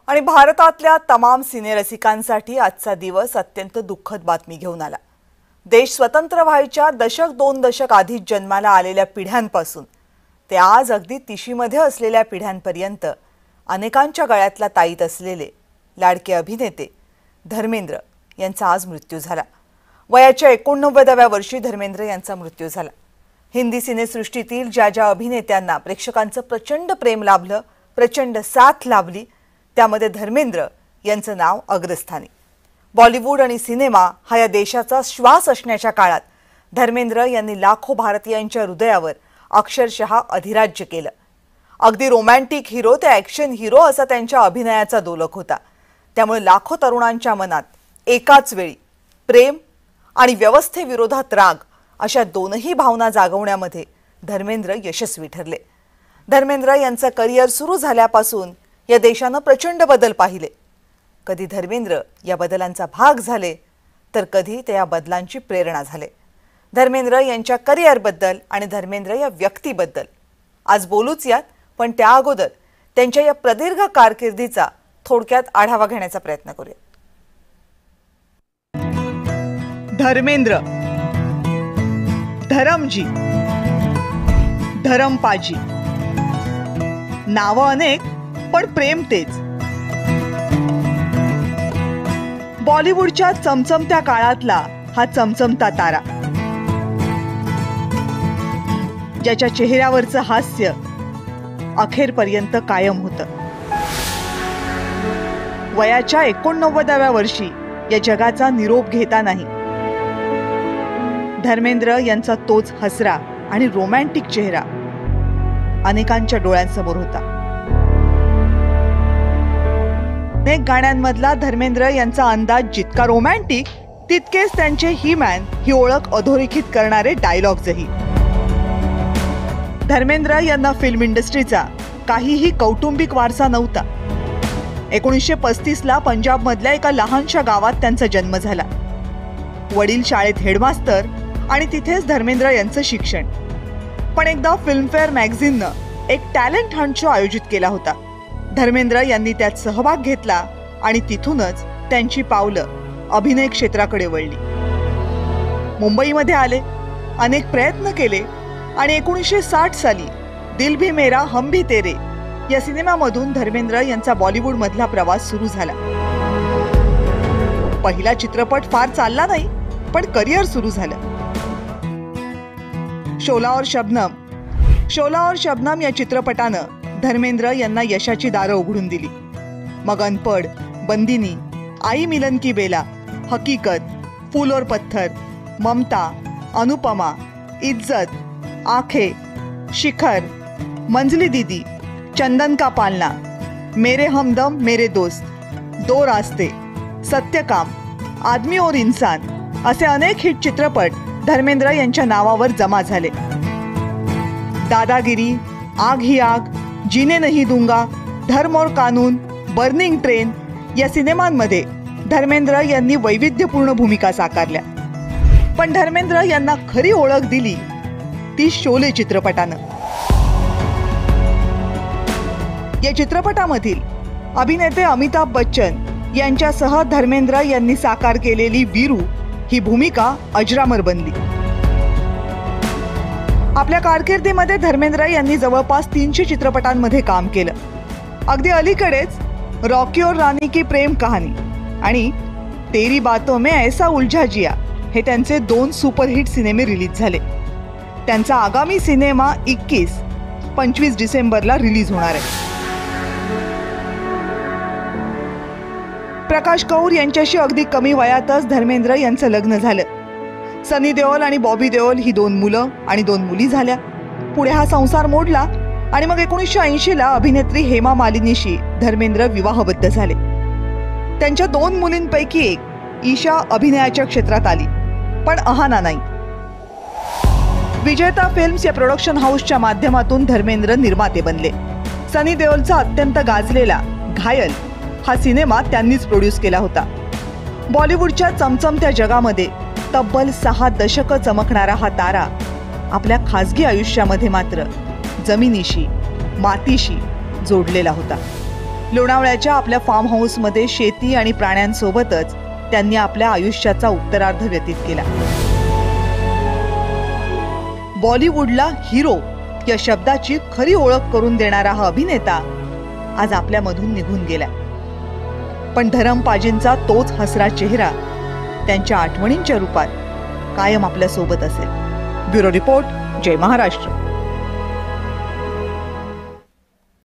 आणि भारतातल्या तमाम सिनेरसिकांसाठी आजचा दिवस अत्यंत दुःखद बातमी घेऊन आला। देश स्वतंत्र व्हायच्या दशक दोन दशक आधी जन्माला आलेल्या पिढ्यांपासून ते आज अगदी तिशीमध्ये असलेल्या पिढ्यांपर्यंत अनेकांच्या गळ्यातला ताईत असलेले लाडके अभिनेते धर्मेंद्र यांचा आज मृत्यू झाला। वयाच्या 89व्या वर्षी धर्मेंद्र यांचा मृत्यू झाला। हिंदी सिनेसृष्टीतील ज्या अभिनेत्यांना प्रेक्षकांचं प्रचंड प्रेम लाभलं, प्रचंड साथ लाभली, त्यामध्ये धर्मेंद्र यांचं नाव अग्रस्थानी। बॉलिवूड आणि सिनेमा हा या देशाचा श्वास असण्याच्या काळात धर्मेंद्र यांनी लाखो भारतीयांच्या हृदयावर अक्षरशः अधिराज्य केलं। अगदी रोमॅन्टिक हिरो ते ॲक्शन हिरो असा त्यांच्या अभिनयाचा दोलक होता। त्यामुळे लाखो तरुणांच्या मनात एकाच वेळी प्रेम आणि व्यवस्थेविरोधात राग अशा दोनही भावना जागवण्यामध्ये धर्मेंद्र यशस्वी ठरले। धर्मेंद्र यांचं करिअर सुरू झाल्यापासून या देशाने प्रचंड बदल पाहिले। कधी धर्मेंद्र या बदलांचा भाग झाले तर कधी ते या बदलांची प्रेरणा झाले। धर्मेंद्र यांच्या करिअरबद्दल आणि धर्मेंद्र या व्यक्तीबद्दल आज बोलूच यात, पण त्या अगोदर त्यांच्या या प्रदीर्घ कारकिर्दीचा थोडक्यात आढावा घेण्याचा प्रयत्न करूया। धर्मेंद्र, धरमजी, धरमपाजी, नाव अनेक पण प्रेम तेच। बॉलिवूडच्या चमचमत्या काळातला हा चमचमता तारा, ज्याच्या चेहऱ्यावरचं हास्य अखेरपर्यंत कायम होतं। वयाच्या 89व्या वर्षी या जगाचा निरोप घेतानाही धर्मेंद्र यांचा तोच हसरा आणि रोमॅन्टिक चेहरा अनेकांच्या डोळ्यांसमोर होता। अनेक गाण्यांमधला धर्मेंद्र यांचा अंदाज जितका रोमॅन्टिक, तितकेच त्यांचे ही मॅन ही ओळख अधोरेखित करणारे डायलॉग्सही। धर्मेंद्र यांना फिल्म इंडस्ट्रीचा काहीही कौटुंबिक वारसा नव्हता। 1935ला पंजाबमधल्या एका लहानशा गावात त्यांचा जन्म झाला। वडील शाळेत हेडमास्तर आणि तिथेच धर्मेंद्र यांचं शिक्षण। पण एकदा फिल्मफेअर मॅगझिननं एक टॅलेंट हंट शो आयोजित केला होता। धर्मेंद्र यांनी त्यात सहभाग घेतला आणि तिथूनच त्यांची पावलं अभिनय क्षेत्राकडे वळली। मुंबईमध्ये आले, अनेक प्रयत्न केले आणि 1960 साली दिल भी मेरा हम भी तेरे या सिनेमामधून धर्मेंद्र यांचा बॉलिवूडमधला प्रवास सुरू झाला। पहिला चित्रपट फार चालला नाही, पण करिअर सुरू झालं। शोला और शबनम या चित्रपटानं धर्मेंद्र यांना यशाची दारं उघडून दिली। मग अनपढ़, बंदिनी, आई मिलन की बेला, हकीकत, फूल और पत्थर, ममता, अनुपमा, इज्जत, आंखें, शिखर, मंजली दीदी, चंदन का पालना, मेरे हमदम मेरे दोस्त, दो रास्ते, सत्यकाम, आदमी और इंसान असे अनेक हिट चित्रपट धर्मेंद्र यांच्या नावावर जमा झाले। दादागिरी, आग ही आग, जीने नहीं दूंगा, धर्म और कानून, बर्निंग ट्रेन या सिनेमांमध्ये धर्मेंद्र यांनी वैविध्यपूर्ण भूमिका साकारल्या। पण धर्मेंद्र यांना खरी ओळख दिली ती शोले चित्रपटानं। या चित्रपटामधील अभिनेते अमिताभ बच्चन यांच्यासह धर्मेंद्र यांनी साकार केलेली वीरू ही भूमिका अजरामर बनली। आपल्या कारकिर्दीमध्ये धर्मेंद्र यांनी जवळपास 300 चित्रपटांमध्ये काम केलं। अगदी अलीकडेच रॉकी और रानी की प्रेम कहाणी आणि तेरी बातों में ऐसा उलझा जिया हे त्यांचे 2 सुपरहिट सिनेमे रिलीज झाले। त्यांचा आगामी सिनेमा 25 डिसेंबरला रिलीज होणार आहे। प्रकाश कौर यांच्याशी अगदी कमी वयातच धर्मेंद्र यांचं लग्न झालं। सनी देओल आणि बॉबी देओल ही 2 मुलं आणि 2 मुली झाल्या। पुढे हा संसार मोडला आणि मग 1980ला अभिनेत्री हेमा मालिनीशी धर्मेंद्र विवाहबद्ध झाले। त्यांच्या 2 मुलींपैकी एक ईशा अभिनयाच्या क्षेत्रात आली, पण अहाना नाही। विजेता फिल्म्स या प्रोडक्शन हाऊसच्या माध्यमातून धर्मेंद्र निर्माते बनले। सनी देओलचा अत्यंत गाजलेला घायल हा सिनेमा त्यांनीच प्रोड्यूस केला होता। बॉलिवूडच्या चमचमत्या जगामध्ये तब्बल 6 दशकं चमकणारा हा तारा आपल्या खासगी आयुष्यामध्ये मात्र जमिनीशी, मातीशी जोडलेला होता। लोणावळ्याच्या आपल्या फार्म हाऊसमध्ये शेती आणि प्राण्यांसोबतच त्यांनी आपल्या आयुष्याचा उत्तरार्ध व्यतीत केला. बॉलिवूडला हिरो या शब्दाची खरी ओळख करून देणारा हा अभिनेता आज आपल्यामधून निघून गेला. पण धरमपाजींचा तोच हसरा चेहरा त्यांच्या आठवणींच्या रूपात कायम आपल्या सोबत असेल. ब्युरो रिपोर्ट, जय महाराष्ट्र.